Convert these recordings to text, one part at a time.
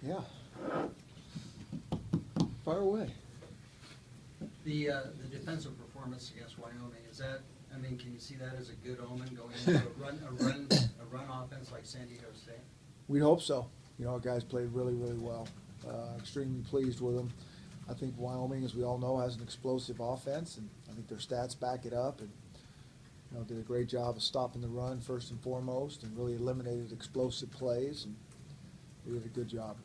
Yeah. Fire away. The defensive performance against Wyoming, is that, I mean, can you see that as a good omen going into a run offense like San Diego State? We'd hope so. You know, our guys played really, really well. Extremely pleased with them. I think Wyoming, as we all know, has an explosive offense, and I think their stats back it up. And you know, did a great job of stopping the run first and foremost, and really eliminated explosive plays. And they did a good job.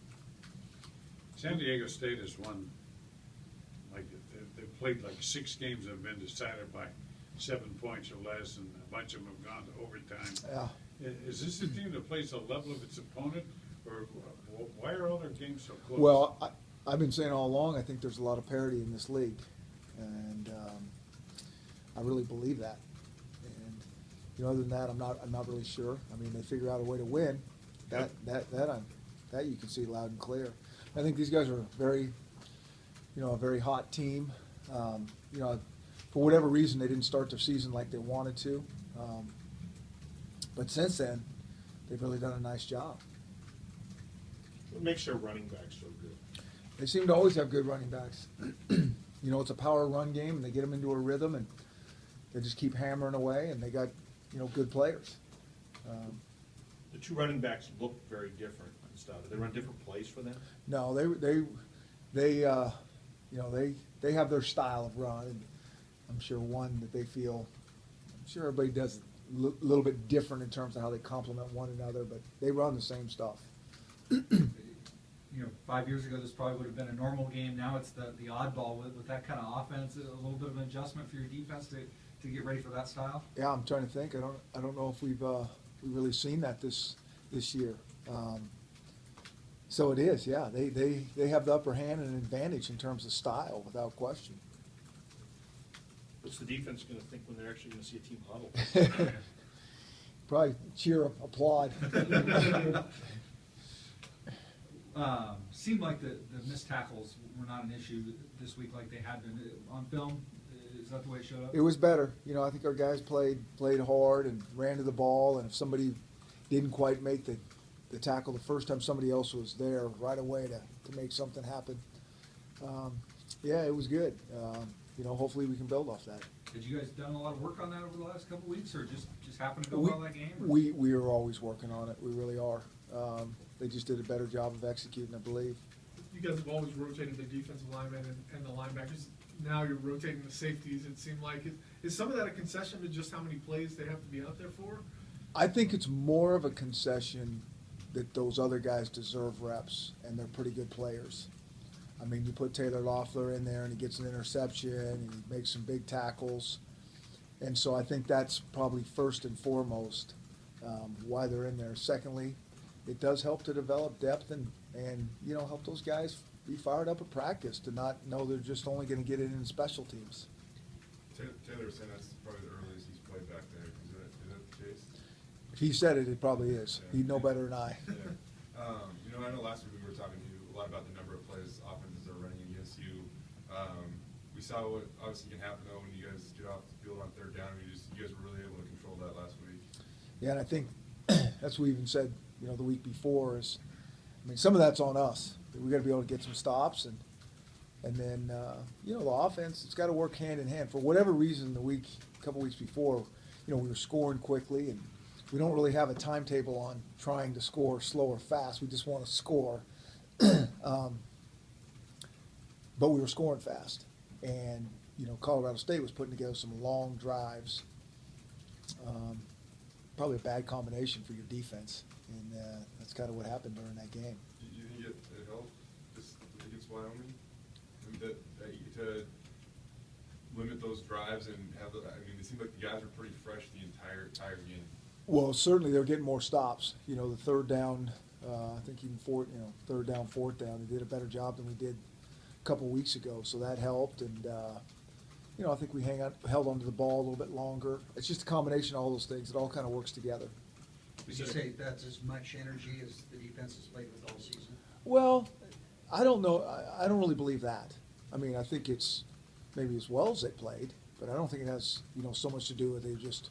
San Diego State has won, like, they've played like 6 games that have been decided by 7 points or less, and a bunch of them have gone to overtime. Yeah. Is this a team that plays the level of its opponent, or why are all their games so close? Well, I've been saying all along, I think there's a lot of parity in this league, and I really believe that. And you know, other than that, I'm not really sure. I mean, they figure out a way to win. That you can see loud and clear. I think these guys are a very hot team. You know, for whatever reason, they didn't start their season like they wanted to. But since then, they've really done a nice job. What makes their running backs so good? They seem to always have good running backs. You know, it's a power run game, and they get them into a rhythm, and they just keep hammering away, and they got, you know, good players. The two running backs look very different and stuff. Do they run different plays for them? No, they have their style of run, and I'm sure one that they feel. I'm sure everybody does a little bit different in terms of how they complement one another, but they run the same stuff. You know, 5 years ago, this probably would have been a normal game. Now it's the oddball with that kind of offense. A little bit of an adjustment for your defense to get ready for that style. Yeah, I'm trying to think. I don't know if we've really seen that this year. So it is. Yeah, they have the upper hand and an advantage in terms of style, without question. What's the defense going to think when they're actually going to see a team huddle? Probably cheer, applaud. Seemed like the missed tackles were not an issue this week like they had been on film. Is that the way it showed up? It was better. You know, I think our guys played hard and ran to the ball, and if somebody didn't quite make the tackle the first time, somebody else was there right away to make something happen. Yeah, it was good. You know, hopefully we can build off that. Had you guys done a lot of work on that over the last couple of weeks, or just happened to go well that game? We are always working on it. We really are. They just did a better job of executing, I believe. You guys have always rotated the defensive linemen and the linebackers. Now you're rotating the safeties, it seemed like. Is some of that a concession to just how many plays they have to be out there for? I think it's more of a concession that those other guys deserve reps, and they're pretty good players. I mean, you put Taylor Loeffler in there, and he gets an interception, and he makes some big tackles. And so I think that's probably first and foremost why they're in there. Secondly, it does help to develop depth and you know, help those guys be fired up at practice, to not know they're just only going to get it in special teams. Taylor was saying that's probably the earliest he's played back there. Is that the case? If he said it, it probably is. Yeah. He'd know better than I. Yeah. You know, I know last week we were talking to you a lot about the number of plays offenses are running against you. We saw what obviously can happen though when you guys get off the field on third down. You guys were really able to control that last week. Yeah, and I think that's what we even said, you know, the week before is, I mean, some of that's on us. We got to be able to get some stops, and then you know, the offense, it's got to work hand in hand. For whatever reason, a couple weeks before, you know, we were scoring quickly, and we don't really have a timetable on trying to score slow or fast. We just want to score, but we were scoring fast, and you know, Colorado State was putting together some long drives. Probably a bad combination for your defense, and that's kind of what happened during that game. Do you think it helped against Wyoming to limit those drives and have the? I mean, it seemed like the guys were pretty fresh the entire game. Well, certainly they're getting more stops. You know, the third down, I think even third down, fourth down, they did a better job than we did a couple weeks ago. So that helped, and you know, I think we held onto the ball a little bit longer. It's just a combination of all those things. It all kind of works together. Would you say that's as much energy as the defense has played with all season? Well, I don't know. I don't really believe that. I mean, I think it's maybe as well as they played, but I don't think it has, you know, so much to do with they just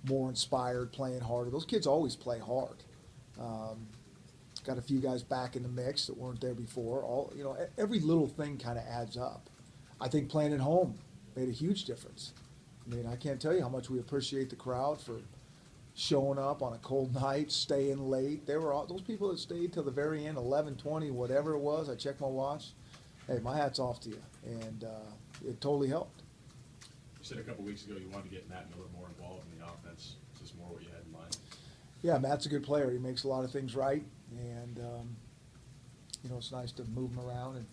more inspired, playing harder. Those kids always play hard. Got got a few guys back in the mix that weren't there before. All every little thing kind of adds up. I think playing at home made a huge difference. I mean, I can't tell you how much we appreciate the crowd for showing up on a cold night, staying late. They were all, those people that stayed till the very end, 11:20, whatever it was. I checked my watch. Hey, my hat's off to you, and it totally helped. You said a couple weeks ago you wanted to get Matt Miller more involved in the offense. Is this more what you had in mind? Yeah, Matt's a good player. He makes a lot of things right, and it's nice to move him around and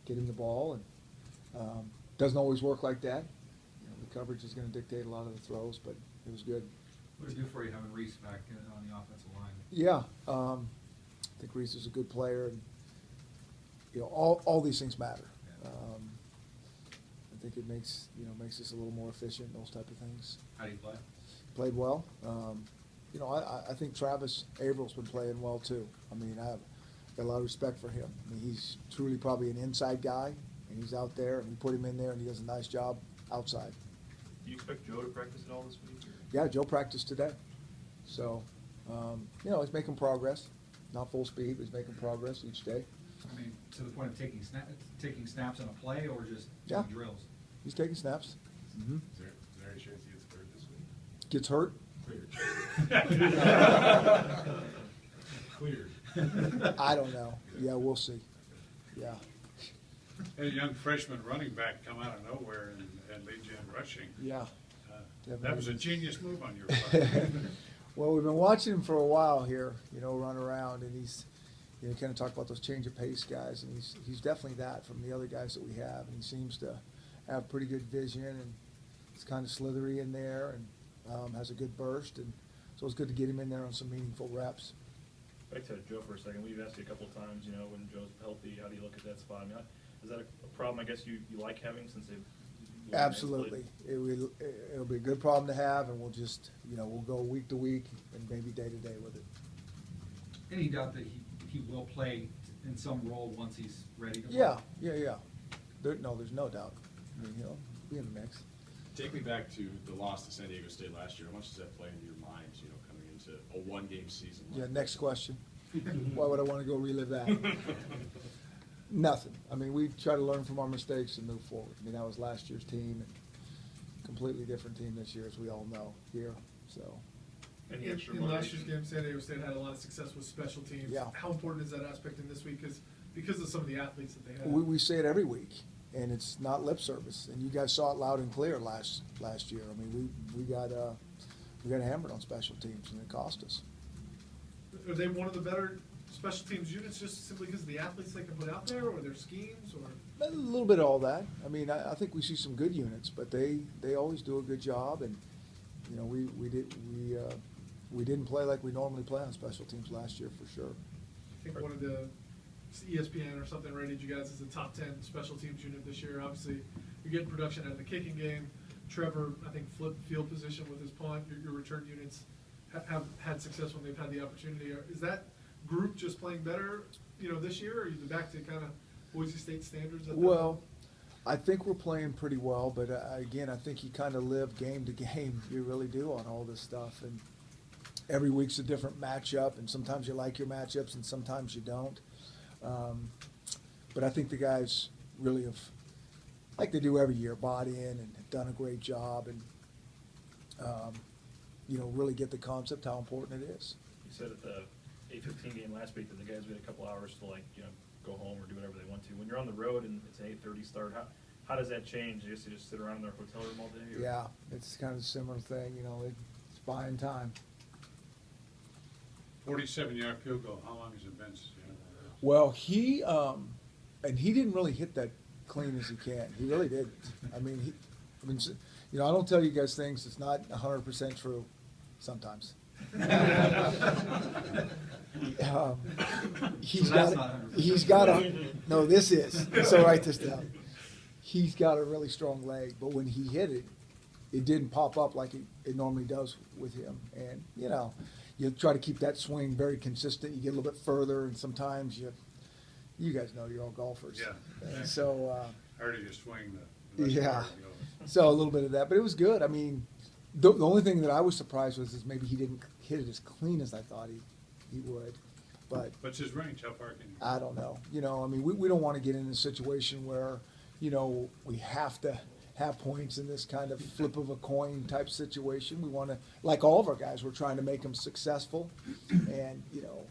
get him the ball. And doesn't always work like that. The coverage is going to dictate a lot of the throws, but it was good. What did it do for you having Reese back on the offensive line? Yeah, I think Reese is a good player, and all these things matter. I think it makes us a little more efficient, those type of things. How do you play? Played well. I think Travis Avrill's been playing well too. I mean, I've got a lot of respect for him. I mean, he's truly probably an inside guy, and he's out there, and we put him in there, and he does a nice job outside. Do you expect Joe to practice at all this week? Or? Yeah, Joe practiced today. So, he's making progress. Not full speed, but he's making progress each day. I mean, to the point of taking snaps on a play, or just Yeah. doing drills? He's taking snaps. Mm-hmm. Is there any chance he gets cleared this week? Gets hurt? Cleared. I don't know. Yeah, we'll see. Yeah. Had a young freshman running back come out of nowhere and lead you in rushing. Yeah. That was a genius move on your part. Well, we've been watching him for a while here, run around, and he's, kind of talk about those change of pace guys, and he's definitely that from the other guys that we have, and he seems to have pretty good vision, and he's kind of slithery in there, and has a good burst, and so it's good to get him in there on some meaningful reps. Back to Joe for a second. We've asked you a couple of times, when Joe's healthy, how do you look at that spot? I mean, is that a problem, I guess, you like having since they've Absolutely. It'll be a good problem to have, and we'll just, we'll go week to week and maybe day to day with it. Any doubt that he will play in some role once he's ready to play? Yeah. There's no doubt. I mean, be in the mix. Take me back to the loss to San Diego State last year. How much does that play into your mind, coming into a one-game season? Yeah, next question. Why would I want to go relive that? Nothing. I mean, we try to learn from our mistakes and move forward. I mean, that was last year's team, and completely different team this year, as we all know here. So. Any extra In last motivation? year's game, San Diego State had a lot of success with special teams. Yeah. How important is that aspect in this week? Because of some of the athletes that they had. We say it every week, and it's not lip service. And you guys saw it loud and clear last year. I mean, we got hammered on special teams, and it cost us. Are they one of the better special teams units just simply because of the athletes they can put out there, or their schemes, or? A little bit of all that. I mean, I think we see some good units, but they always do a good job, and we didn't play like we normally play on special teams last year for sure. I think one of the ESPN or something rated you guys as a top 10 special teams unit this year. Obviously, you're getting production out of the kicking game. Trevor, I think, flipped field position with his punt. Your return units have had success when they've had the opportunity. Is that group just playing better, this year, or are you back to kind of Boise State standards? Well, I think we're playing pretty well, but again, I think you kind of live game to game. You really do on all this stuff, and every week's a different matchup, and sometimes you like your matchups, and sometimes you don't. But I think the guys really have, like they do every year, bought in and have done a great job, and really get the concept how important it is. You said at the 8:15 game last week that the guys had a couple hours to go home or do whatever they want to. When you're on the road and it's an 8:30 start, how does that change? You just sit around in their hotel room all day? Or? Yeah, it's kind of a similar thing. It's buying time. 47-yard field goal. How long has it been since you had that? Well, he didn't really hit that clean as he can. He really didn't. I don't tell you guys things that's not 100% true sometimes. He's got no, this is. So write this down. He's got a really strong leg, but when he hit it, it didn't pop up like it normally does with him. And, you try to keep that swing very consistent. You get a little bit further, and sometimes you guys know you're all golfers. Yeah. And so. Harder you swing, the less Yeah. hard it goes. So a little bit of that, but it was good. I mean, the only thing that I was surprised with is maybe he didn't hit it as clean as I thought he would. but What's his range? How far can he? I don't know. You know, I mean, we don't want to get in a situation where, you know, we have to have points in this kind of flip of a coin type situation. We want to, like all of our guys, we're trying to make them successful and, you know,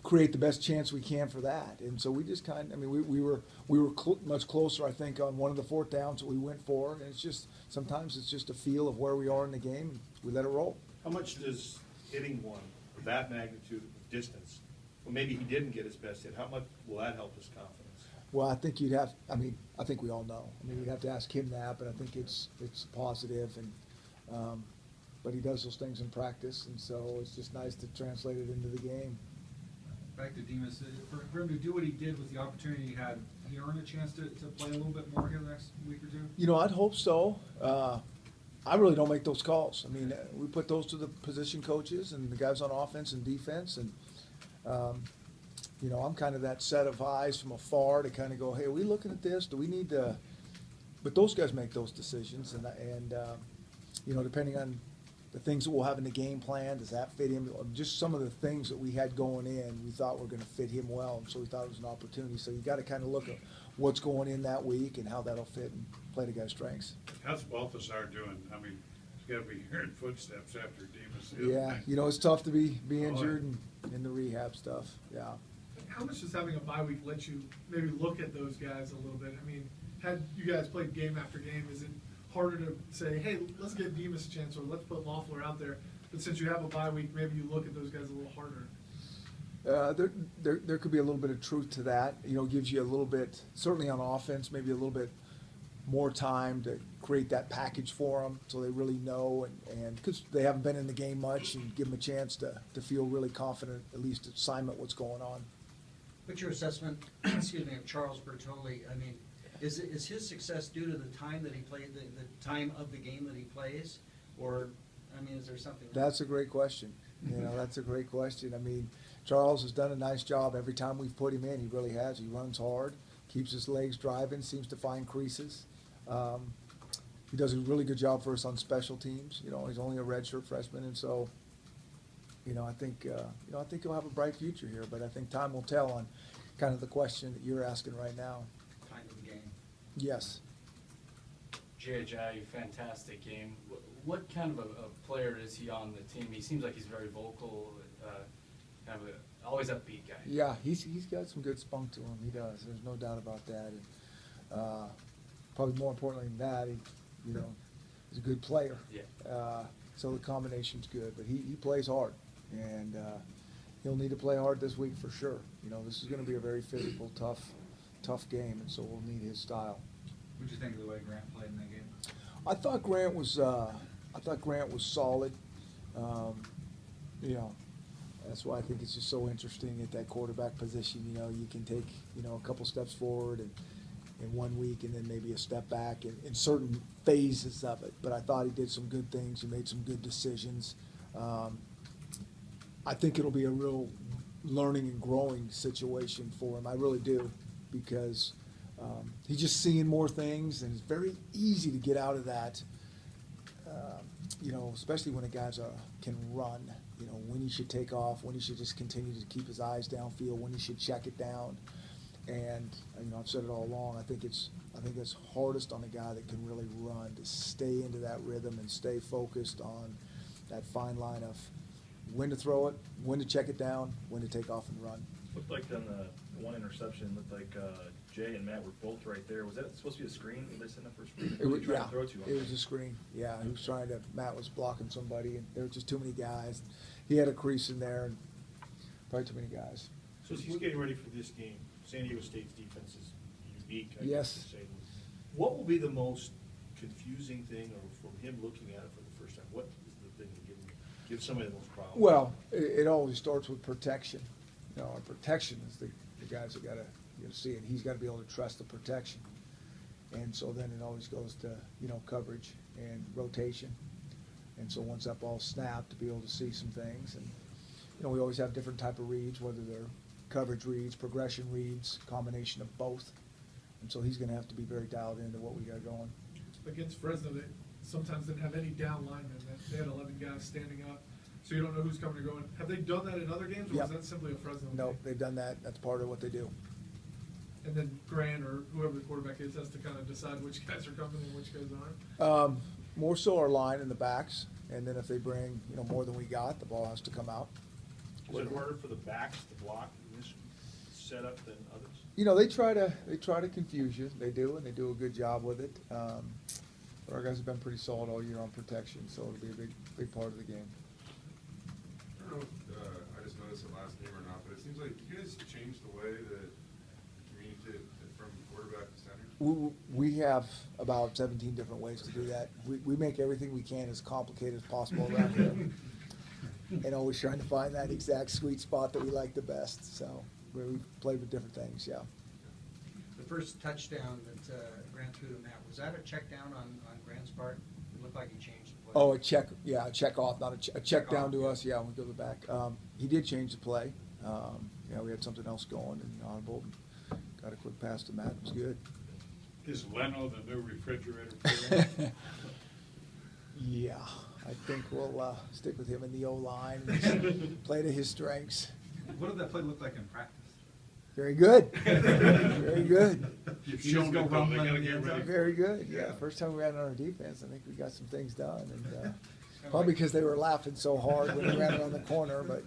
create the best chance we can for that. And so we just kind of, I mean, we were much closer, I think, on one of the fourth downs that we went for. And it's just, sometimes it's just a feel of where we are in the game, and we let it roll. How much does hitting one of that magnitude of distance, well, maybe he didn't get his best hit, how much will that help his confidence? Well, I think you'd have, I mean, I think we all know. I mean, you'd have to ask him that, but I think it's positive, and, but he does those things in practice, and so it's just nice to translate it into the game. Back to Demas, for him to do what he did with the opportunity he had, he earned a chance to play a little bit more here the next week or two? You know, I'd hope so. I really don't make those calls. I mean, we put those to the position coaches and the guys on offense and defense, and, you know, I'm kind of that set of eyes from afar to kind of go, hey, are we looking at this? Do we need to? But those guys make those decisions, and you know, depending on the things that we'll have in the game plan, does that fit him? Just some of the things that we had going in, we thought were going to fit him well, and so we thought it was an opportunity. So you got to kind of look at what's going in that week and how that'll fit and play the guy's strengths. How's Balthazar doing? I mean, he's got to be hearing footsteps after Demas. the other Yeah, night. you know, it's tough to be injured and in the rehab stuff. Yeah. How much does having a bye week let you maybe look at those guys a little bit? I mean, had you guys played game after game, is it harder to say, hey, let's give Demas a chance, or let's put Loeffler out there? But since you have a bye week, maybe you look at those guys a little harder. There could be a little bit of truth to that. You know, gives you a little bit, certainly on offense, maybe a little bit more time to create that package for them so they really know, and because they haven't been in the game much, and give them a chance to feel really confident, at least assignment what's going on. What's your assessment, excuse me, of Charles Bertoli? I mean, is his success due to the time that he played, the time of the game that he plays? Or, I mean, is there something else? That's a great question. You know, that's a great question. I mean, Charles has done a nice job every time we've put him in. He really has. He runs hard, keeps his legs driving, seems to find creases. He does a really good job for us on special teams. You know, he's only a redshirt freshman, and so, you know, I think he'll have a bright future here. But I think time will tell on kind of the question that you're asking right now. Time of the game. Yes. J.J., fantastic game. What kind of a player is he on the team? He seems like he's very vocal, kind of always upbeat guy. Yeah, he's got some good spunk to him. He does. There's no doubt about that. And probably more importantly than that, you know, he's a good player. Yeah. So the combination's good. But he plays hard, and he'll need to play hard this week for sure. You know, this is going to be a very physical, tough game, and so we'll need his style. What'd you think of the way Grant played in that game? I thought Grant was solid. You know, that's why I think it's just so interesting at that quarterback position. You know, you can take, you know, a couple steps forward and in 1 week, and then maybe a step back in certain phases of it. But I thought he did some good things. He made some good decisions. I think it'll be a real learning and growing situation for him. I really do, because he's just seeing more things, and it's very easy to get out of that, you know, especially when a guy can run, you know, when he should take off, when he should just continue to keep his eyes downfield, when he should check it down. And, you know, I've said it all along, I think it's hardest on a guy that can really run, to stay into that rhythm and stay focused on that fine line of when to throw it, when to check it down, when to take off and run. Looked like on the one interception, looked like Jay and Matt were both right there. Was that supposed to be a screen? Were they setting up for a screen? It was, Who were they trying yeah, to throw to on it that? was a screen. Yeah, he was trying to. Matt was blocking somebody, and there were just too many guys. He had a crease in there, and probably too many guys. So as he's getting ready for this game, San Diego State's defense is unique, I Yes. guess to say. What will be the most confusing thing, or from him looking at it for the first time, what is the thing that give somebody the most problems? Well, it always starts with protection. You know, and protection is the guys that got to see it. He's got to be able to trust the protection. And so then it always goes to, you know, coverage and rotation. And so once that ball's snapped, to be able to see some things. And, you know, we always have different type of reads, whether they're coverage reads, progression reads, combination of both. And so he's going to have to be very dialed into what we got going. Against Fresno, they sometimes didn't have any down linemen. They had 11 guys standing up. So you don't know who's coming or going. Have they done that in other games, or Yep. was that simply a Fresno No, game? they've done that. That's part of what they do. And then Grant or whoever the quarterback is has to kind of decide which guys are coming and which guys aren't. More so our line in the backs, and then if they bring, more than we got, the ball has to come out. Is it harder for the backs to block in this setup than others? They try to confuse you. They do, and they do a good job with it. But our guys have been pretty solid all year on protection, so it'll be a big part of the game. I don't know if I just noticed it last game or not, but it seems like you guys changed the way that you communicate from quarterback to center. We have about 17 different ways to do that. We make everything we can as complicated as possible around here. And always trying to find that exact sweet spot that we like the best. So we played with different things, yeah. The first touchdown that Grant threw to Matt, was that a check down on Grant's part? It looked like he changed the play. Oh, a check off, not a check down to off, us, yeah, when we go to the back. He did change the play. We had something else going and audible. Got a quick pass to Matt, it was good. Is Leno the new refrigerator player? Yeah, I think we'll stick with him in the O-line and play to his strengths. What did that play look like in practice? Very good. Very good. You've You shown just go it, though, they rumbling gotta in the get end ready. zone? Very good, yeah. Yeah. First time we ran on our defense, I think we got some things done. And probably because they were laughing so hard when we ran it on the corner, but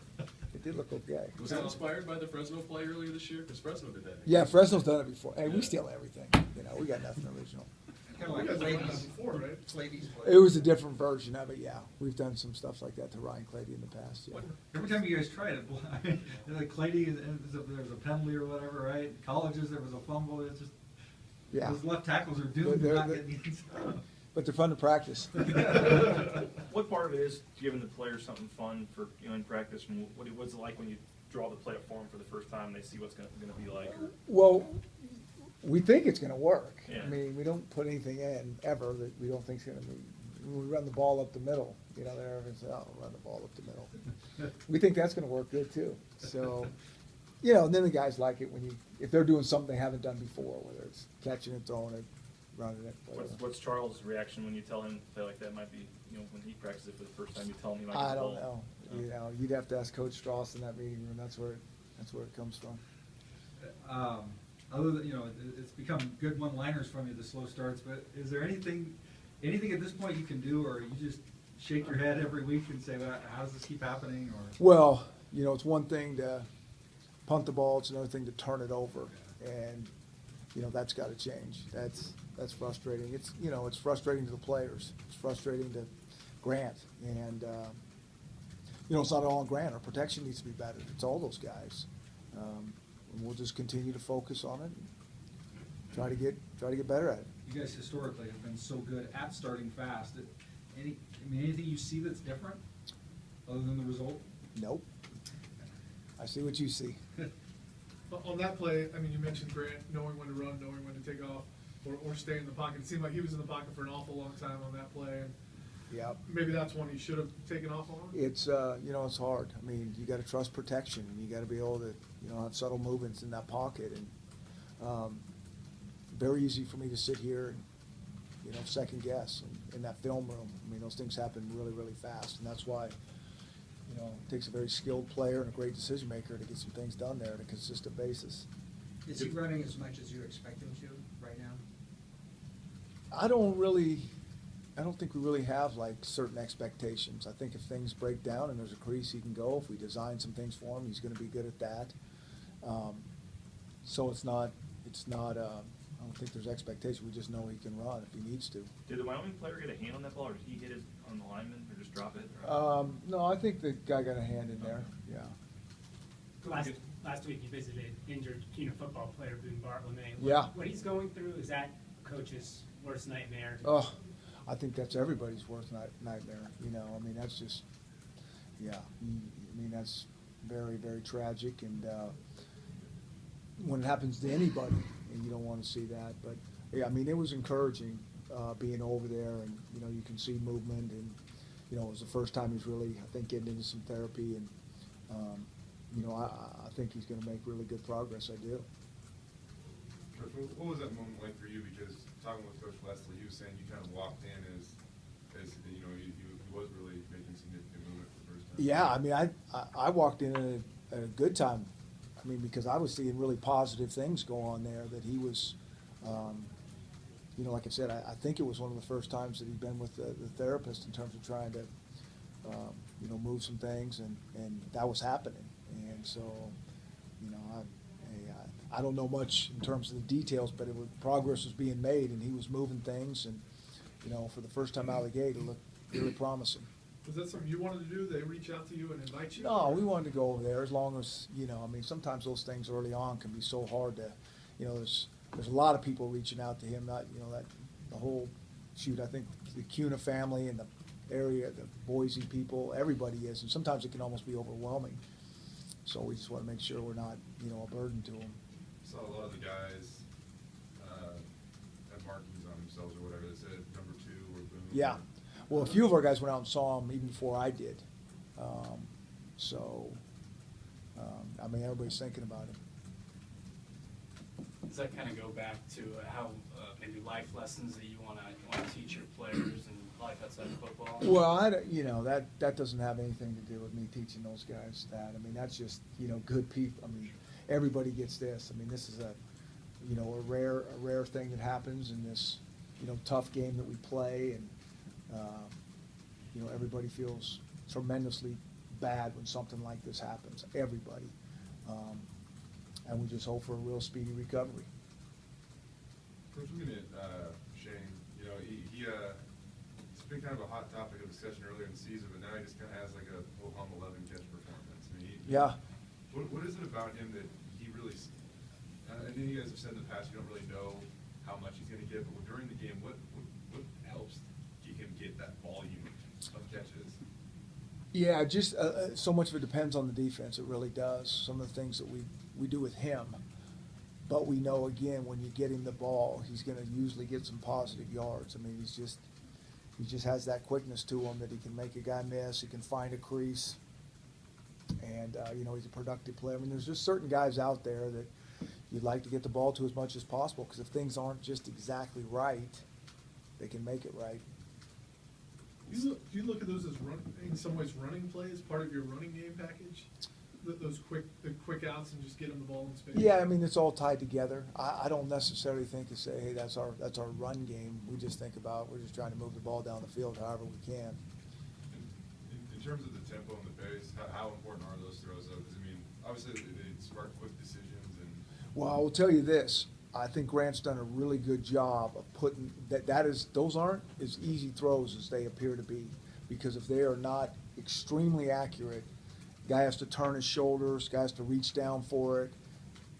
it did look okay. Was that inspired by the Fresno play earlier this year? Because Fresno did that. Yeah, Fresno's done it before. Hey, we steal everything. We got nothing original. Kind of You like guys have done that Clady's, before, right? Clady's play. It was a different version of it, yeah. We've done some stuff like that to Ryan Clady in the past, yeah. Every time you guys tried it, like Clady, there was a penalty or whatever, right? Colleges, there was a fumble. It's just Yeah. those left tackles are doomed to They're- not they're- getting these. But they're fun to practice. What part of it is giving the players something fun for, in practice, and what's it like when you draw the play up for them for the first time, and they see what's gonna be like? Or- Well, we think it's going to work. Yeah. I mean, we don't put anything in ever that we don't think's going to be. When we run the ball up the middle, they're going to say, "Oh, we'll run the ball up the middle." We think that's going to work good too. So, and then the guys like it if they're doing something they haven't done before, whether it's catching it, throwing it, running it. whatever. What's Charles' reaction when you tell him to play like that? Might be, when he practices it for the first time, you tell him he might get I the don't ball. know. You'd have to ask Coach Strauss in that meeting room. That's where it comes from. Other than, it's become good one-liners from you, the slow starts, but is there anything at this point you can do, or you just shake your head every week and say, well, how does this keep happening, or? Well, it's one thing to punt the ball, it's another thing to turn it over, and, that's gotta change. That's frustrating. It's frustrating to the players. It's frustrating to Grant, and, it's not all on Grant. Our protection needs to be better. It's all those guys. And we'll just continue to focus on it and try to get better at it. You guys historically have been so good at starting fast. Anything you see that's different, other than the result? Nope. I see what you see. On that play, you mentioned Grant knowing when to run, knowing when to take off, or stay in the pocket. It seemed like he was in the pocket for an awful long time on that play, and Yep. maybe that's one he should have taken off on. It's it's hard. You got to trust protection, and you got to be able to have subtle movements in that pocket, and very easy for me to sit here and second guess in that film room. Those things happen really, really fast, and that's why it takes a very skilled player and a great decision maker to get some things done there on a consistent basis. Is he running as much as you expect him to right now? I don't think we really have certain expectations. I think if things break down and there's a crease he can go, if we design some things for him, he's going to be good at that. So it's not. I don't think there's expectation. We just know he can run if he needs to. Did the Wyoming player get a hand on that ball, or did he hit it on the lineman, or just drop it? Or? No, I think the guy got a hand in there. Yeah. Last week, you visited injured football player Boone Bartlemy. Yeah. What he's going through, is that coach's worst nightmare? Oh, I think that's everybody's worst nightmare. That's just, yeah. That's very, very tragic, and when it happens to anybody, and you don't want to see that. But yeah, it was encouraging being over there, and you can see movement, and it was the first time he's really, I think, getting into some therapy, and I think he's going to make really good progress. I do. Coach, what was that moment like for you? Because talking with Coach Leslie, he was saying you kind of walked in as he was really making significant movement for the first time. Yeah, I mean, I walked in at a good time. I mean, because I was seeing really positive things go on there, that he was, you know, like I said, I think it was one of the first times that he'd been with the therapist in terms of trying to, you know, move some things, and that was happening. And so, you know, I don't know much in terms of the details, but progress was being made, and he was moving things, and, you know, for the first time out of the gate, it looked really promising. Was that something you wanted to do? They reach out to you and invite you? No, we wanted to go over there as long as, you know, I mean, sometimes those things early on can be so hard to, you know, there's a lot of people reaching out to him, not, you know, that, the whole, shoot, I think the Cuna family and the area, the Boise people, everybody is, and sometimes it can almost be overwhelming. So we just want to make sure we're not, you know, a burden to them. I saw a lot of the guys have markings on themselves or whatever that said number 2 or boom. Yeah. Well, a few of our guys went out and saw him even before I did. I mean, everybody's thinking about him. Does that kind of go back to how maybe life lessons that you want to teach your players and life outside of football? Well, you know, that doesn't have anything to do with me teaching those guys that. I mean, that's just, you know, good people. I mean, everybody gets this. I mean, this is you know, a rare thing that happens in this, you know, tough game that we play, and you know, everybody feels tremendously bad when something like this happens. Everybody, and we just hope for a real speedy recovery. Coach, looking at Shane, you know, it's been kind of a hot topic of discussion earlier in the season, but now he just kind of has like a ho-hum 11 catch performance. I mean, Yeah. What is it about him that he really? I know you guys have said in the past you don't really know how much he's going to get, but during the game, what helps him get that volume of catches? Yeah, just so much of it depends on the defense. It really does. Some of the things that we do with him, but we know, again, when you get him the ball, he's going to usually get some positive yards. I mean, he just has that quickness to him that he can make a guy miss. He can find a crease, and you know, he's a productive player. I mean, there's just certain guys out there that you'd like to get the ball to as much as possible, because if things aren't just exactly right, they can make it right. Do you look at those as in some ways running plays, part of your running game package? Those quick outs and just get them the ball in space? Yeah, I mean, it's all tied together. I don't necessarily think to say, hey, that's our run game. We just think about, we're just trying to move the ball down the field however we can. In terms of the tempo and the pace, how important are those throws though? Because I mean, obviously they spark quick decisions. Well, I will tell you this. I think Grant's done a really good job of putting those aren't as easy throws as they appear to be, because if they are not extremely accurate, guy has to turn his shoulders, guy has to reach down for it.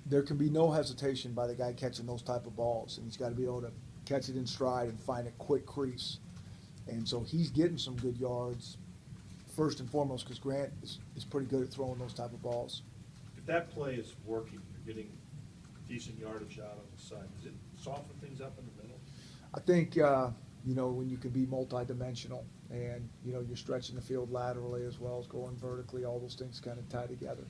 There can be no hesitation by the guy catching those type of balls, and he's got to be able to catch it in stride and find a quick crease. And so he's getting some good yards, first and foremost, because Grant is pretty good at throwing those type of balls. If that play is working, you're getting decent yardage out on the side, does it soften things up in the middle? I think, you know, when you can be multidimensional and, you know, you're stretching the field laterally as well as going vertically, all those things kind of tie together.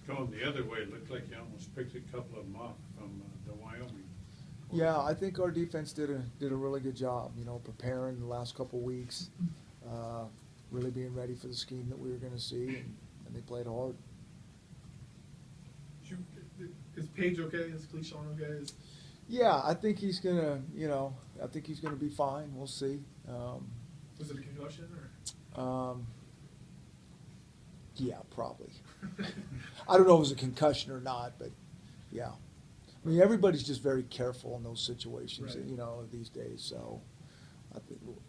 Going the other way, it looked like you almost picked a couple of them off from the Wyoming. Yeah, I think our defense did a really good job, you know, preparing the last couple of weeks, really being ready for the scheme that we were going to see, and they played hard. Is Page okay? Is Cleishon okay? Yeah, I think he's gonna, you know, I think he's gonna be fine. We'll see. Was it a concussion or? Yeah, probably. I don't know if it was a concussion or not, but yeah. I mean, everybody's just very careful in those situations, Right. you know, these days. So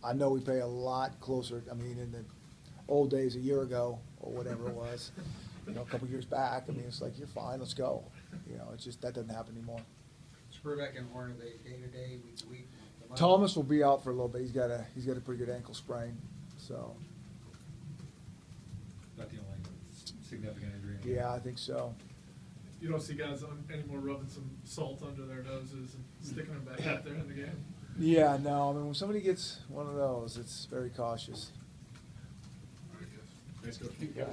I know we pay a lot closer. I mean, in the old days, a year ago or whatever it was, you know, a couple years back. I mean, it's like, you're fine, let's go. You know, it's just that doesn't happen anymore. Spurbeck and Horn, are they day-to-day, week-to-week? Thomas will be out for a little bit. He's got a pretty good ankle sprain, so. Not the only significant injury. Yeah, I think so. You don't see guys anymore rubbing some salt under their noses and sticking them back out there in the game? Yeah, no, I mean, when somebody gets one of those, it's very cautious. Thanks, Coach. Yeah.